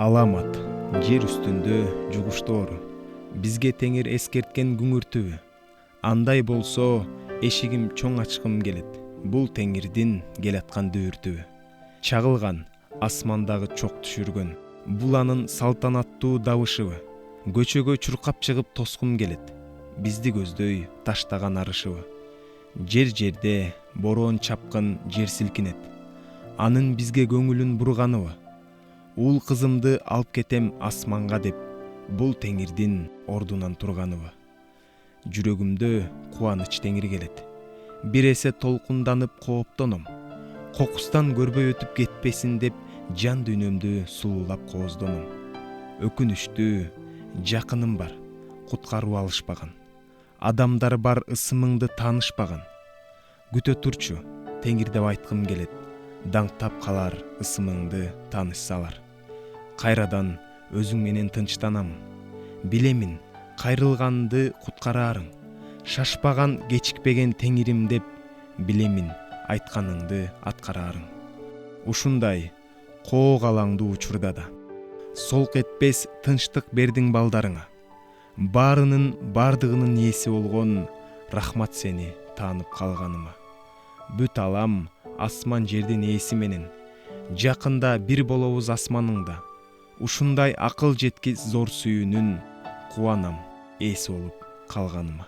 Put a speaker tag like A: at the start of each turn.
A: Аламат жер үстүндө жугуштоору, бизге теңир эскерткен күңүртүбү. Андай болсо эшигим чоң ачкым келет, бул теңирдин келаткан дүүртүбү. Чагылган асмандагы чок түшүргөн, бул анын салтанаттуу дабышыбы. Көчөгө чуркап чыгып тоскум келет, бизди көздөй таштаган арышыбы. Жерде бороон чапкын жер силкинет, анын бизге көңүлүн бурганыбы. Ул кызымды алып кетем асманга деп, бул теңирдин ордунан турганыбы. Жүрөгүмдө кубаныч теңир келет, бир эсе толкунданып кооптоном. Кокустан көрбөй өтүп кетпесин деп жан дүйнөмдү сулуулап кооздоном. Өкүнүчтүү, жакыным бар, куткарып алышпаган. Адамдар бар, ысымыңды таанышпаган. Күтө турчу, теңир деп айткым келет, даңктап калар ысымыңды таанышсалар. Кайрадан өзүң менен тынчтанамын. Билемин, кайрылганды куткарарың. Шашпаган, кечикпеген теңирим деп, билемин, айтканыңды аткарарың. Ушундай коо калаңдуу учурда да солк этпес тынчтык бердиң балдарыңа. Баарынын бардыгынын ээси болгон рахмат сени таанып калганыма. Бүт алам асман жердин ээси менен, жакында бир болобуз асманыңда. Ушундай акыл жеткис зор сүйүүнүн кубанам эси болуп калганыма.